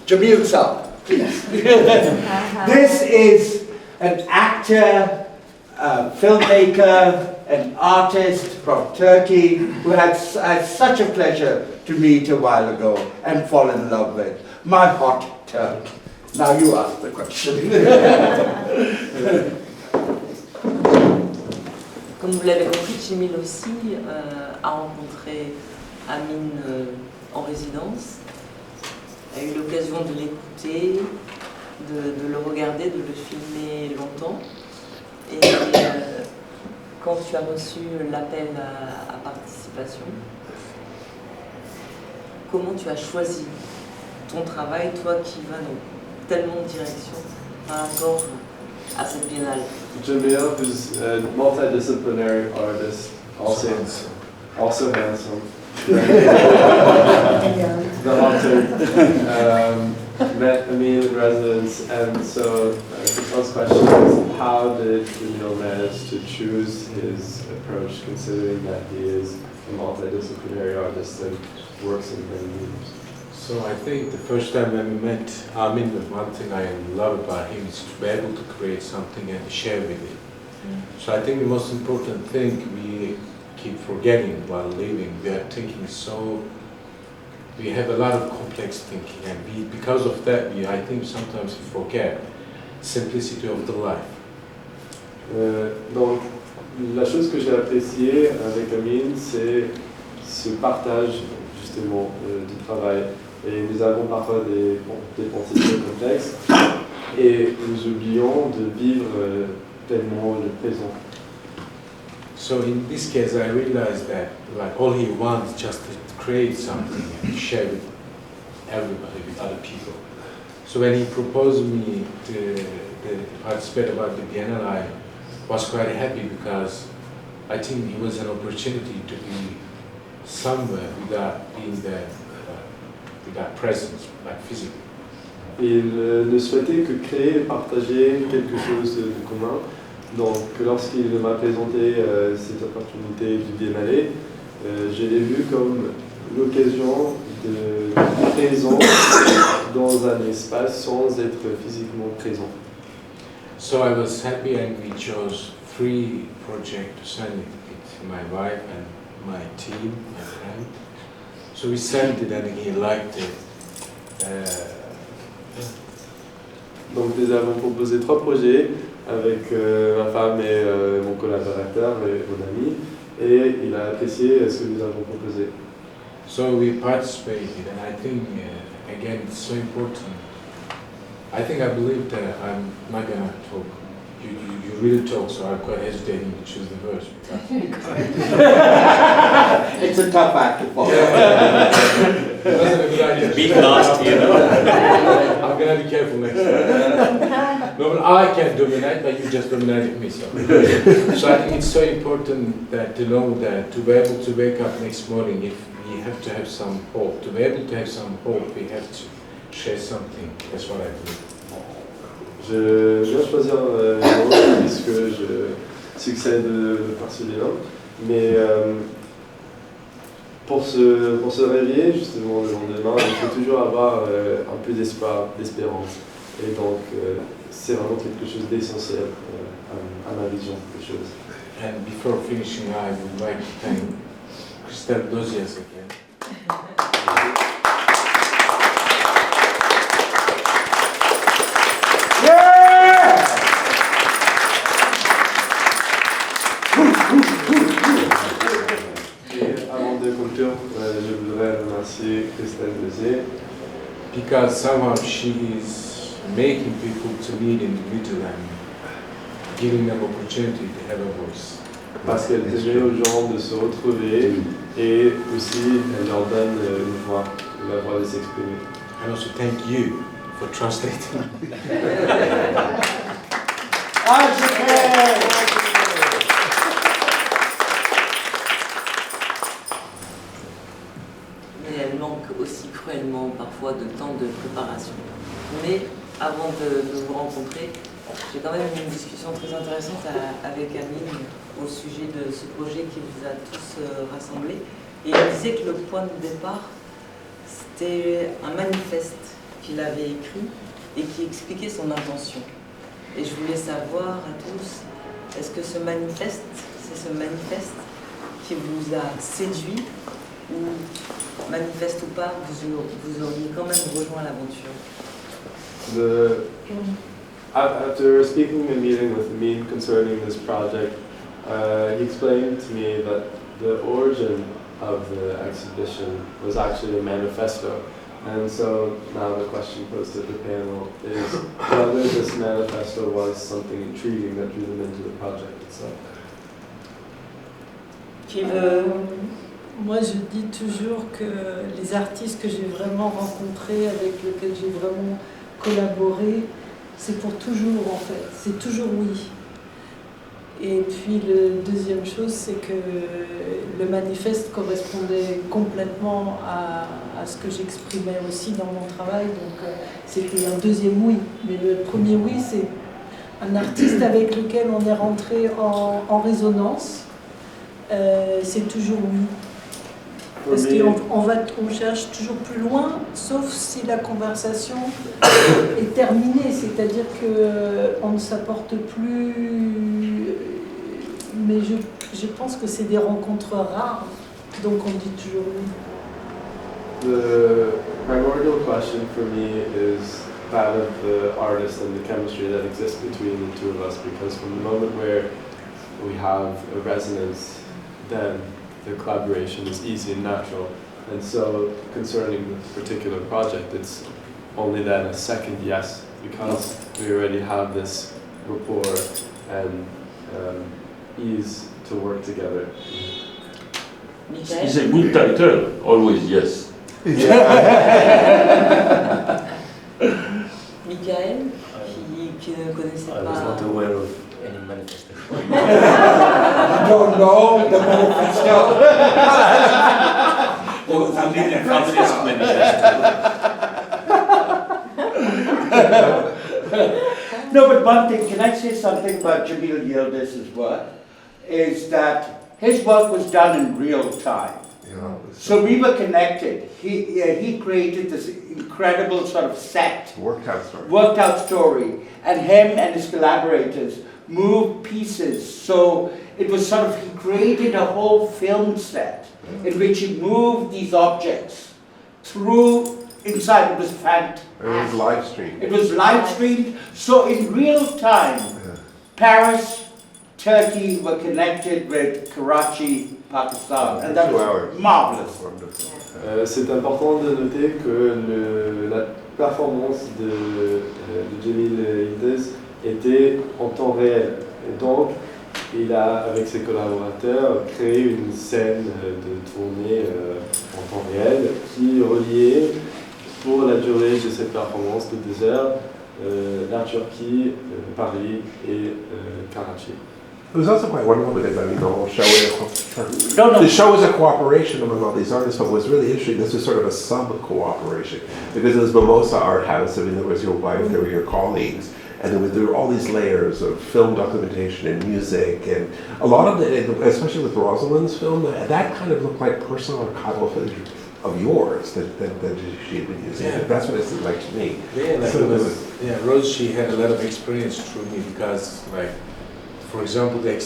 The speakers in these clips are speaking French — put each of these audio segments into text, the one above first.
Cemil sir, please. This is an actor, a filmmaker, an artist from Turkey who had such a pleasure to meet a while ago and fall in love with. My hot Turk. Now you ask the question. Comme vous l'avez compris, Cemil aussi a rencontré Amine en résidence, a eu l'occasion de l'écouter, de le regarder, de le filmer longtemps. Et quand tu as reçu l'appel à participation, comment tu as choisi ton travail, toi qui vas dans tellement de directions par rapport à cette biennale? Cemil is a multidisciplinary artist, also handsome. The hunter met Amine in residence, and so the first question is, how did Cemil manage to choose his approach, considering that he is a multidisciplinary artist and works in many mediums? So I think the first time when we met Amin, one thing I love about him is to be able to create something and share with it. So I think the most important thing we keep forgetting while living, we are thinking we have a lot of complex thinking, and because of that, I think sometimes we forget simplicity of the life. Donc, la chose que j'ai appréciée avec Amine, c'est ce partage justement du travail. Et nous avons parfois des pensées très complexes et nous oublions de vivre pleinement le présent. So in this case, I realized that like all he wants just to create something and share with everybody, with other people. So when he proposed me to participate about the Biennale, I was quite happy because I think it was an opportunity to be somewhere without being there, without presence, like physically. Il ne souhaitait que créer et partager quelque chose de commun. Donc lorsqu'il m'a présenté cette opportunité du Biennale, je l'ai vu comme l'occasion de présence dans un espace sans être physiquement présent. So I was happy, and we chose 3 projects to send it with my wife and my team, my friend. So we sent it and he liked it. Donc nous avons proposé 3 projets avec ma femme et mon collaborateur et mon ami, et il a apprécié ce que nous avons proposé. So we participated, and I think again it's so important. I believe that I'm not gonna talk. You really talk, so I'm quite hesitating to choose the verse. It's a tough act to follow. It wasn't a good idea. Be nasty, you know. I'm gonna be careful next time. No, but I can dominate, but you just dominated me. So I think it's so important that to know that to be able to wake up next morning, if we have to have some hope, to be able to have some hope, we have to share something. That's what I believe. Je viens choisir le nom puisque je succède par celui-là, mais pour se réveiller justement le lendemain, il faut toujours avoir un peu d'espoir, d'espérance, et donc c'est vraiment quelque chose d'essentiel à ma vision des choses. And before finishing, I would like to thank Chrystel Dozias again. Avant de conclure, je voudrais remercier Chrystel Dozias. Because somehow she is making people to meet in the middle and giving them opportunity to have a voice. Parce qu'elle permet aux gens de se retrouver et aussi elle leur donne une voix, la voix de s'exprimer. And also thank you for translating. Mais elle manque aussi cruellement parfois de temps de préparation. Mais avant de vous rencontrer, j'ai quand même eu une discussion très intéressante avec Amine au sujet de ce projet qui vous a tous rassemblés. Et il disait que le point de départ, c'était un manifeste qu'il avait écrit et qui expliquait son intention. Et je voulais savoir à tous, est-ce que ce manifeste, c'est ce manifeste qui vous a séduit, ou manifeste ou pas, vous auriez quand même rejoint l'aventure? After speaking and meeting with Amin concerning this project, he explained to me that the origin of the exhibition was actually a manifesto. And so now the question posed to the panel is whether this manifesto was something intriguing that drew them into the project itself. Moi, je dis toujours que les artistes que j'ai vraiment rencontrés, avec lesquels j'ai vraiment collaboré, c'est pour toujours en fait, c'est toujours oui. Et puis la deuxième chose, c'est que le manifeste correspondait complètement à ce que j'exprimais aussi dans mon travail, donc c'était un deuxième oui. Mais le premier oui, c'est un artiste avec lequel on est rentré en résonance, c'est toujours oui. Parce qu'on cherche toujours plus loin, sauf si la conversation est terminée, c'est-à-dire qu'on ne s'apporte plus. Mais je pense que c'est des rencontres rares, donc on dit toujours oui. The primordial question for me is that of the artist and the chemistry that exists between the two of us, because from the moment where we have a resonance, then the collaboration is easy and natural. And so concerning the particular project, it's only then a second yes, because we already have this rapport and ease to work together. It's a good title, always yes. Mikhail, qui ne connaissait pas... I was not aware of any manifestation. You don't know the manifesto? There was only the communist manifesto. No, but one thing, can I say something about Cemil Yildiz's work? Is that his work was done in real time. Yeah, So we were connected. He created this incredible sort of set, worked out story, and him and his collaborators moved pieces. So it was sort of, he created a whole film set in which he moved these objects through inside. It was fantastic. It was live streamed. It was live streamed. So in real time, Paris, Turkey were connected with Karachi, Pakistan, and that was marvelous. C'est important de noter que la performance de Cemil Yildiz était en temps réel. Et donc, il a, avec ses collaborateurs, créé une scène de tournée en temps réel qui reliait, pour la durée de cette performance de 2 heures, la Turquie, Paris et Karachi. It was also quite wonderful because, I mean, the whole show, the show was a cooperation among all these artists, but what's really interesting, this was sort of a sub-cooperation, because it was Mimosa Art House, I mean, there was your wife, there were your colleagues, and there were all these layers of film documentation and music, and a lot of it, especially with Rosalind's film, that kind of looked like personal archival footage of yours that she had been using. Yeah. That's what it seemed like to me. Yeah, like So Rose, she had a lot of experience through me because, like, for example, the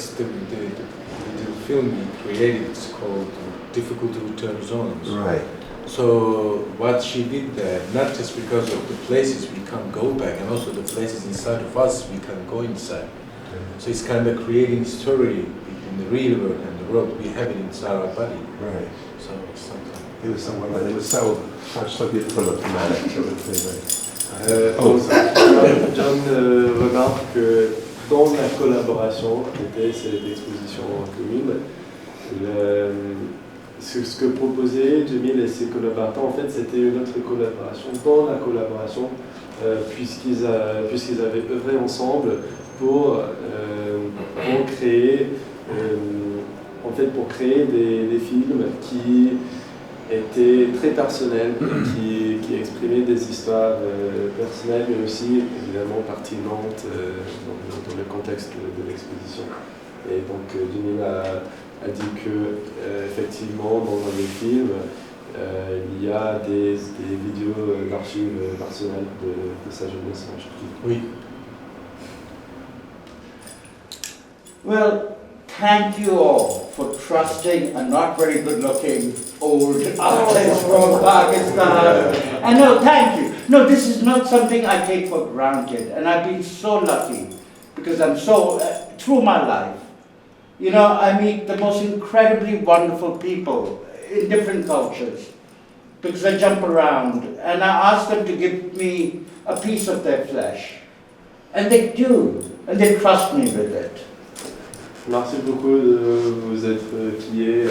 film we created is called Difficult to Return Zones. Right. So what she did there, not just because of the places we can't go back, and also the places inside of us we can't go inside. So it's kind of creating story between the real world and the world. We have it inside our body. Right. So it's something. It was so wonderful. It was so beautiful and thematic. It was John remarque que dans la collaboration qui était cette exposition commune, ce que proposaient Cemil et ses collaborateurs, en fait, c'était une autre collaboration dans la collaboration, puisqu'ils avaient œuvré ensemble pour créer, pour créer des films qui étaient très personnels, qui exprimaient des histoires personnelles, mais aussi évidemment pertinentes dans le contexte de l'exposition. Et donc Cemil a dit que effectivement dans un des films, il y a des vidéos d'archives personnelles de sa jeunesse en Turquie. Oui. Well, thank you all for trusting a not very good looking old artist from Pakistan. And no, thank you. No, this is not something I take for granted. And I've been so lucky because I'm so, through my life, you know, I meet the most incredibly wonderful people in different cultures because I jump around and I ask them to give me a piece of their flesh. And they do, and they trust me with it. Merci beaucoup de vous être fié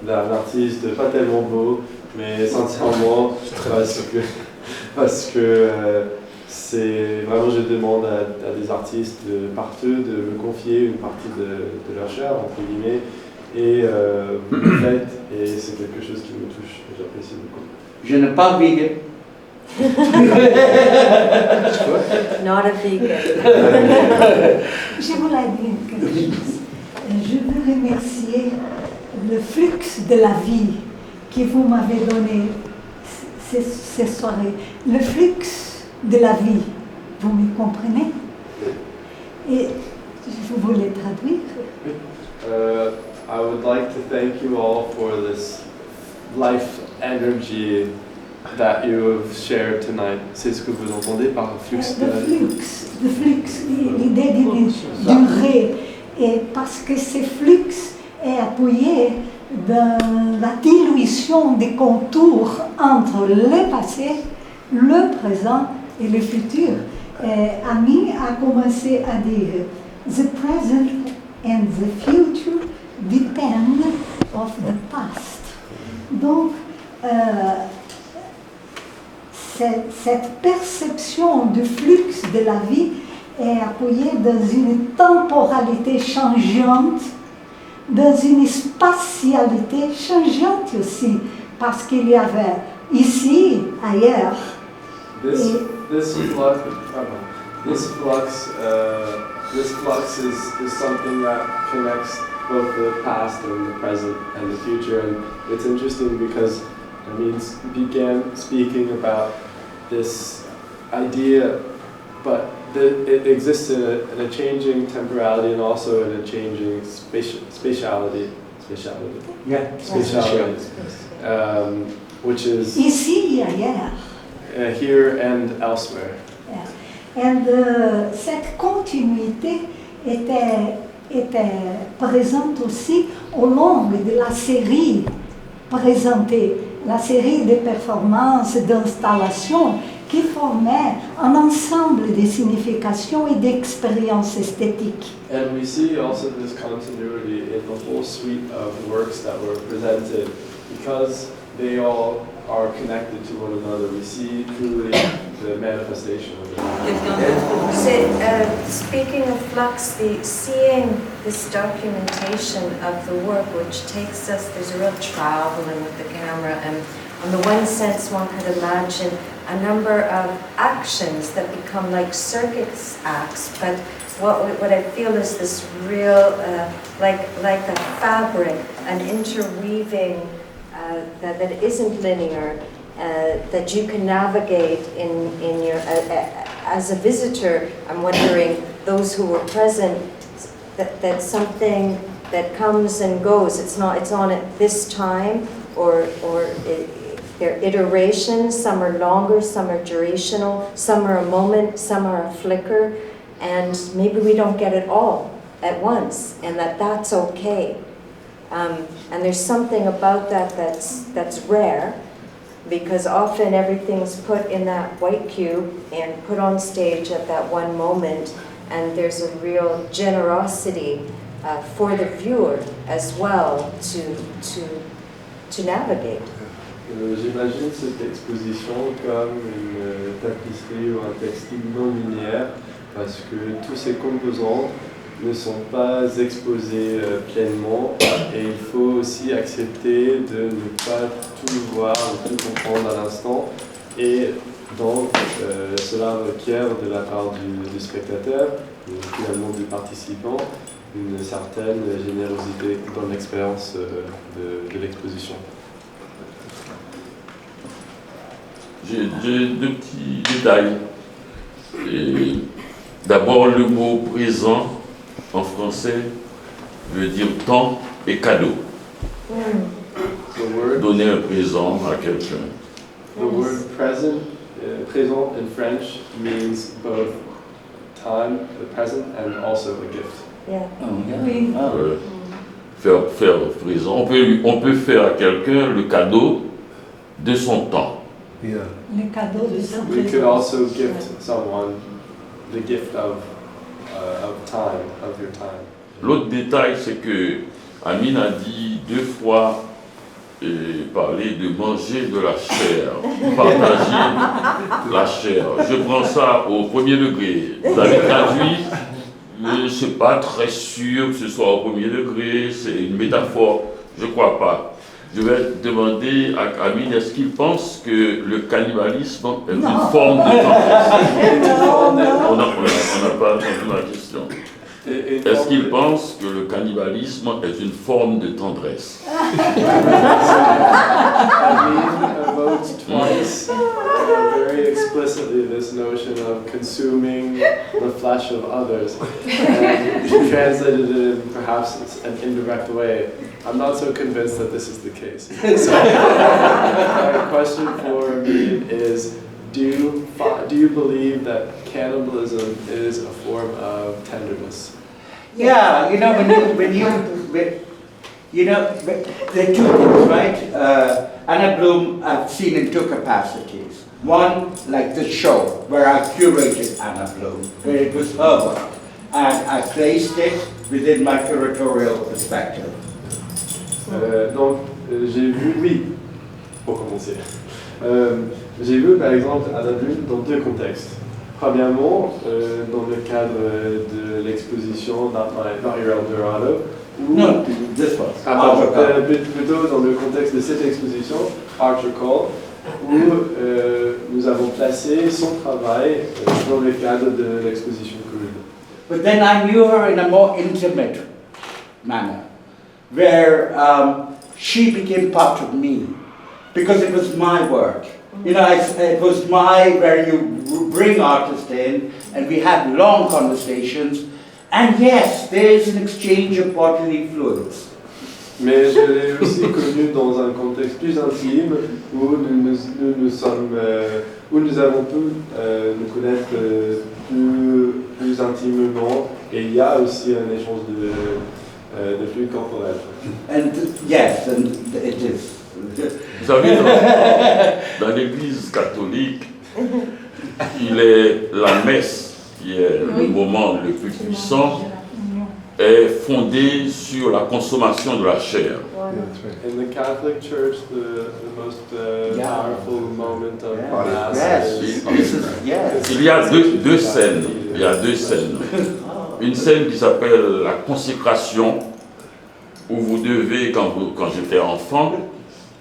d'un artiste pas tellement beau, mais sincèrement, parce que c'est vraiment, je demande à des artistes de partout de me confier une partie de leur chair, entre guillemets, et vous le faites, et c'est quelque chose qui me touche, et j'apprécie beaucoup. Je n'ai pas vegan. Not a vegan. Je voulais dire quelque chose. Je veux remercier le flux de la vie que vous m'avez donné ces soirées. Le flux de la vie, vous me comprenez? Et je voulais traduire. I would like to thank you all for this life energy that you have shared tonight. C'est ce que vous entendez par flux de la vie? Le flux, l'idée d'une durée. Et parce que ce flux est appuyé dans la dilution des contours entre le passé, le présent et le futur. Ami a commencé à dire the present and the future depend of the past. Donc, cette perception du flux de la vie est appuyée dans une temporalité changeante, dans une spatialité changeante aussi, parce qu'il y avait ici, ailleurs. This flux is something that connects both the past and the present and the future, and it's interesting because began speaking about this idea, but it exists in a changing temporality and also in a changing spatiality. Yeah. Spatiality. Which is ici et ailleurs. Here and elsewhere. Yeah. Et cette continuité était présente aussi au long de la série présentée, la série de performances, d'installations qui formaient un ensemble de significations et d'expériences esthétiques. And we see also this continuity in the whole suite of works that were presented because they all are connected to one another. We see truly the manifestation of it. Speaking of flux, seeing this documentation of the work, which takes us, there's a real traveling with the camera, and on the one sense one could imagine a number of actions that become like circus acts, but what I feel is this real, like a fabric, an interweaving that isn't linear, that you can navigate in your, as a visitor. I'm wondering, those who were present, that something that comes and goes, it's on at this time, or they're iterations, some are longer, some are durational, some are a moment, some are a flicker, and maybe we don't get it all at once, and that's okay. And there's something about that that's rare, because often everything's put in that white cube and put on stage at that one moment, and there's a real generosity for the viewer as well to navigate. J'imagine cette exposition comme une tapisserie ou un textile non linéaire, parce que tous ces composants ne sont pas exposés pleinement, et il faut aussi accepter de ne pas tout voir, de tout comprendre à l'instant, et donc cela requiert de la part du spectateur, finalement du participant, une certaine générosité dans l'expérience de l'exposition. J'ai deux petits détails. D'abord, le mot présent en français veut dire temps et cadeau. Donner un présent à quelqu'un. The word present, présent in French means both time, the present, and also a gift. Yeah. Oui. Faire présent. On peut faire à quelqu'un le cadeau de son temps. Yeah. Le cadeau de son We could présent. also gift someone the gift of time, of your time. L'autre détail, c'est que Amine a dit 2 fois parler de manger de la chair, partager la chair. Je prends ça au premier degré. Vous avez traduit, mais je ne suis pas très sûr que ce soit au premier degré, c'est une métaphore, je ne crois pas. Je vais demander à Amine, est-ce qu'il pense que le cannibalisme est une forme de tendresse? On n'a pas entendu ma question. Est-ce qu'il pense que le cannibalisme est une forme de tendresse? Amine evokes twice very explicitly this notion of consuming the flesh of others. And she translated it in perhaps an indirect way. I'm not so convinced that this is the case. So, my question for me is, do you believe that cannibalism is a form of tenderness? Yeah, you know, there are 2 things, right? Anna Bloom I've seen in 2 capacities. One, like the show, where I curated Anna Bloom, where it was her work, and I placed it within my curatorial perspective. Donc, j'ai vu, oui, pour commencer. J'ai vu par exemple Anna Bloom dans 2 contextes. Premièrement, dans le cadre de l'exposition Mario Eldorado. No, this one. Plutôt dans le contexte de cette exposition, Art Recall, où nous avons placé son travail dans le cadre de l'exposition commune. But then I knew her in a more intimate manner, where she became part of me, because it was my work. You know, it was where you bring artists in, and we had long conversations, and yes, there is an exchange of bodily fluids. Mais je l'ai aussi connue dans un contexte plus intime, où où nous avons pu nous connaître plus intimement, et il y a aussi un échange de fluides corporels. And yes, and it is. Vous savez, dans l'Église catholique, il est la messe qui est le moment le plus puissant, est fondée sur la consommation de la chair. In the Catholic Church, the most powerful moment of Mass Il y a deux scènes. Il y a 2 scènes. Une scène qui s'appelle la consécration, où vous devez, quand j'étais enfant,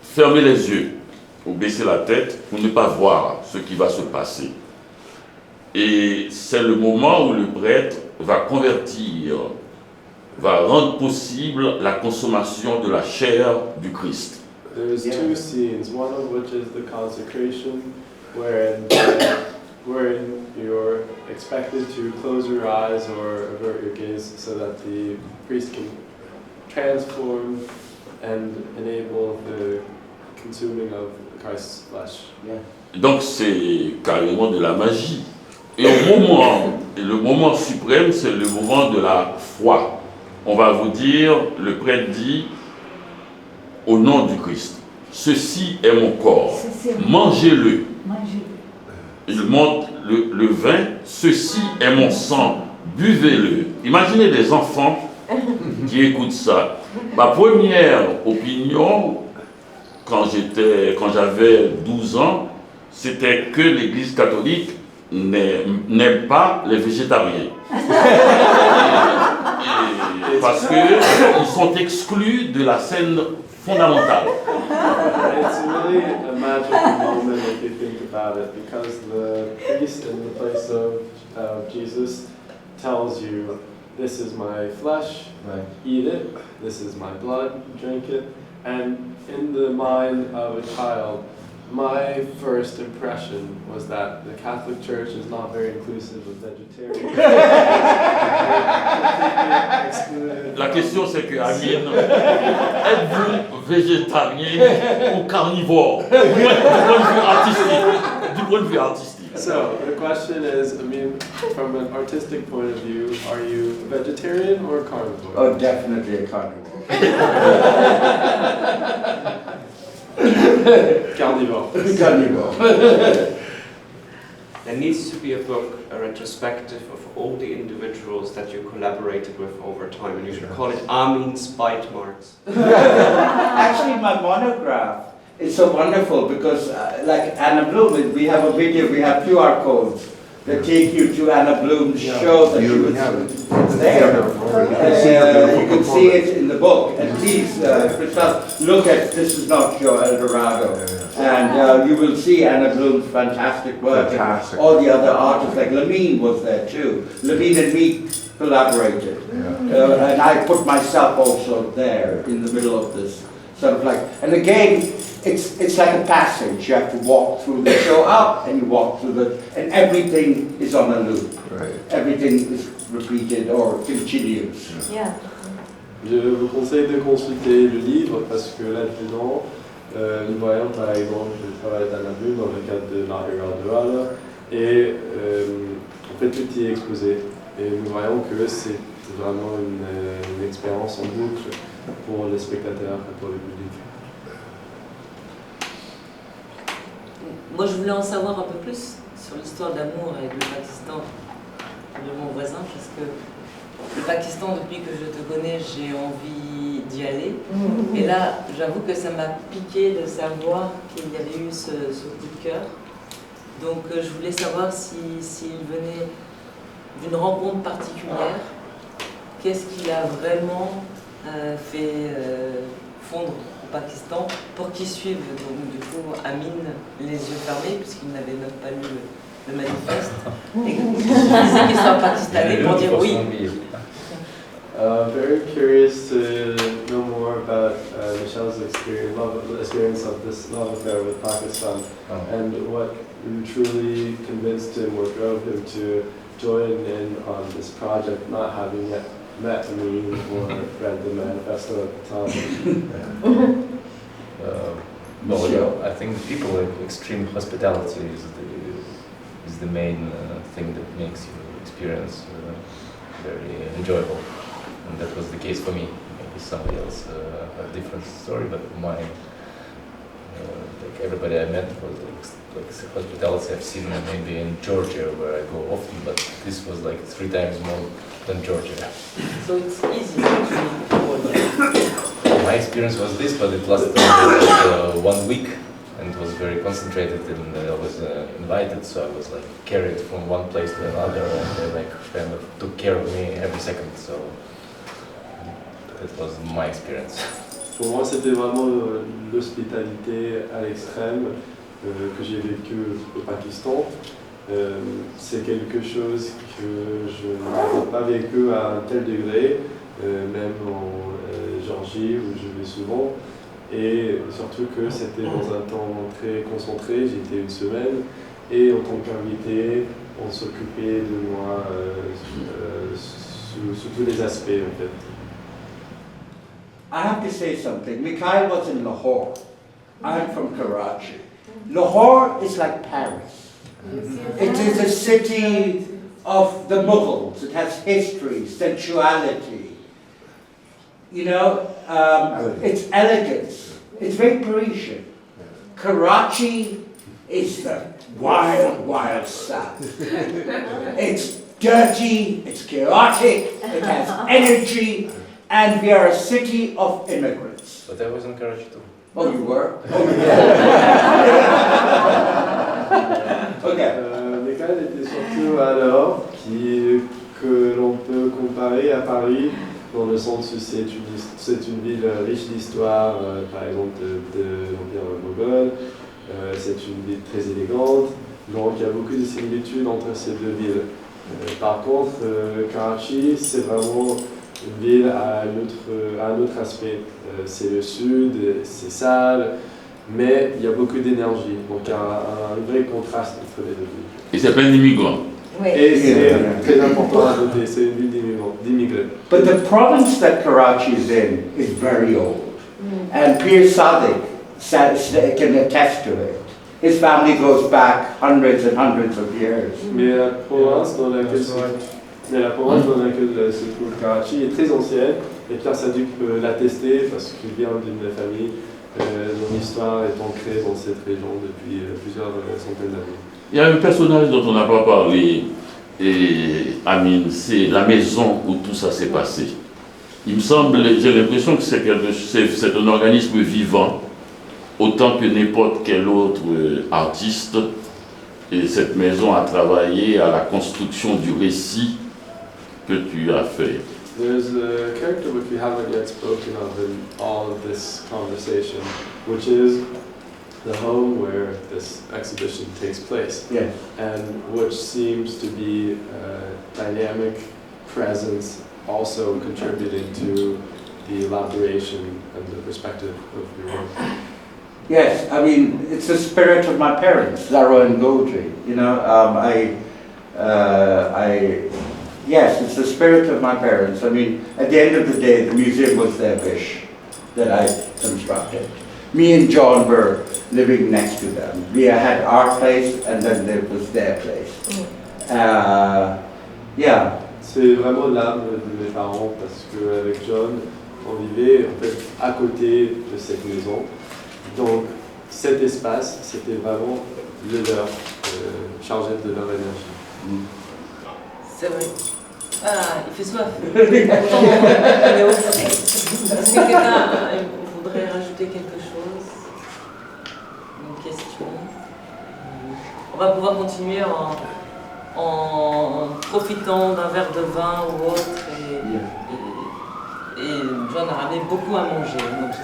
fermer les yeux ou baisser la tête pour ne pas voir ce qui va se passer. Et c'est le moment où le prêtre va convertir, va rendre possible la consommation de la chair du Christ. There's 2 scenes, one of which is the consecration, wherein you're expected to close your eyes or avert your gaze so that the priest can transform and enable the consuming of Christ's flesh. Donc c'est carrément de la magie. Et le moment suprême, c'est le moment de la foi. On va vous dire, le prêtre dit, au nom du Christ, ceci est mon corps, mangez-le. Il montre le vin, ceci est mon sang, buvez-le. Imaginez des enfants qui écoutent ça. Ma première opinion, quand j'avais 12 ans, c'était que l'Église catholique n'aime pas les végétariens. Parce qu'ils sont exclus de la scène fondamentale. It's really a magical moment if you think about it, because the priest in the place of Jesus tells you, this is my flesh, eat it, this is my blood, drink it. And in the mind of a child, My first impression was that the Catholic Church is not very inclusive of vegetarians. La question c'est que, Amine, êtes-vous végétarien ou carnivore du point de vue artistique. So the question is, I mean, from an artistic point of view, are you vegetarian or carnivore? Oh, definitely a carnivore. Carnivore. Carnivore. There needs to be a book, a retrospective of all the individuals that you collaborated with over time, and you should call it Amin's Bite Marks. Actually, my monograph is so wonderful because, like Anna Bloom, we have a video, we have QR codes that take you to Anna Bloom's show that she was there. You can see it in the book. And please, Chrystel, look at This Is Not Your Eldorado. And you will see Anna Bloom's fantastic work. Fantastic. All the other artists, like Lamine was there too. Lamine and me collaborated. And I put myself also there in the middle of this. Sort of like, and again, it's like a passage. You have to walk through the show up, and you walk through the, and everything is on a loop. Right. Everything is repeated or continues. Yeah. Je vous conseille de consulter le livre parce que là-dedans, nous voyons par exemple le travail d'Anna Bloom dans le cadre de Eldorado et en fait tout y est exposé. Et nous voyons que c'est vraiment une expérience en boucle pour les spectateurs et pour le public. Moi, je voulais en savoir un peu plus sur l'histoire d'amour avec le Pakistan de mon voisin, parce que le Pakistan, depuis que je te connais, j'ai envie d'y aller. Et là, j'avoue que ça m'a piqué de savoir qu'il y avait eu ce coup de cœur. Donc, je voulais savoir s'il venait d'une rencontre particulière, qu'est-ce qu'il a vraiment fait fondre au Pakistan pour qu'ils suivent. Donc, du coup, Amine, les yeux fermés, puisqu'il n'avait même pas lu le manifeste, et qu'il suffisait qu'il soit pakistanais pour dire oui. Very curious to know more about Michelle's experience of this love affair with Pakistan, and what truly convinced him or drove him to join in on this project, not having yet met me or read the manifesto at the time. Well, yeah, I think people like extreme hospitality is the main thing that makes your experience very enjoyable, and that was the case for me. Maybe somebody else a different story, but my like everybody I met was like hospitality I've seen maybe in Georgia where I go often, but this was like 3 times more than Georgia. So it's easy actually. My experience was this, but it lasted 1 week and it was very concentrated, and I was invited, so I was like carried from one place to another, and they like kind of took care of me every second, so it was my experience. Pour moi, c'était vraiment l'hospitalité à l'extrême que j'ai vécu au Pakistan. C'est quelque chose que je n'avais pas vécu à un tel degré, même en Géorgie où je vais souvent, et surtout que c'était dans un temps très concentré. J'étais 1 semaine, et en tant qu'invité, on s'occupait de moi sous tous les aspects en fait. I have to say something. Mikhail was in Lahore. I'm from Karachi. Lahore is like Paris. It is a city of the Mughals. It has history, sensuality. You know, it's elegance. It's very Parisian. Karachi is the wild, wild south. It's dirty, it's chaotic, it has energy, and we are a city of immigrants. But I was in Karachi too. Oh, you were? Oh, okay. Mikhail était surtout à Lahore, que l'on peut comparer à Paris, dans le sens où c'est une ville riche d'histoire, par exemple de l'Empire moghol. C'est une ville très élégante, donc il y a beaucoup de similitudes entre ces 2 villes. Par contre, Karachi, c'est vraiment une ville à un autre aspect. C'est le sud, c'est sale, mais il y a beaucoup d'énergie. Donc il y a un vrai contraste entre les deux. Et c'est plein d'immigrants. Oui. Et c'est très important à noter, c'est une ville d'immigrés. But the province that Karachi is in is very old. And Pir Sadiq can attest to it. His family goes back hundreds and hundreds of years. Mais la province dans laquelle se trouve Karachi est très ancienne, et Pierre Sadiq peut l'attester parce qu'il vient d'une famille dont l'histoire est ancrée dans cette région depuis plusieurs centaines d'années. Il y a un personnage dont on n'a pas parlé, et Amine, c'est la maison où tout ça s'est passé. Il me semble, j'ai l'impression que c'est un organisme vivant, autant que n'importe quel autre artiste. Et cette maison a travaillé à la construction du récit que tu as fait. There's a character which we haven't yet spoken of in all of this conversation, which is the home where this exhibition takes place. Yes. And which seems to be a dynamic presence also contributing to the elaboration and the perspective of your work. Yes, I mean, it's the spirit of my parents, Zara and Gulgee. You know, yes, it's the spirit of my parents. I mean, at the end of the day, the museum was their wish that I constructed. Me and John were living next to them. We had our place, and then there was their place. Yeah. C'est vraiment l'âme de mes parents parce qu'avec John, on vivait en fait à côté de cette maison. Donc cet espace, c'était vraiment le leur, chargé de leur énergie. C'est vrai. Ah, il fait soif. Pourtant, on est au frais. Est-ce que quelqu'un voudrait rajouter quelque chose? Une question? On va pouvoir continuer en profitant d'un verre de vin ou autre. Et John a ramené beaucoup à manger. Donc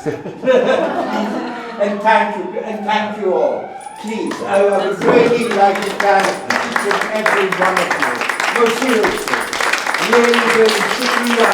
And thank you all. Please, I would really like to thank each and every one of you. No, seriously. Really, really, shukriya.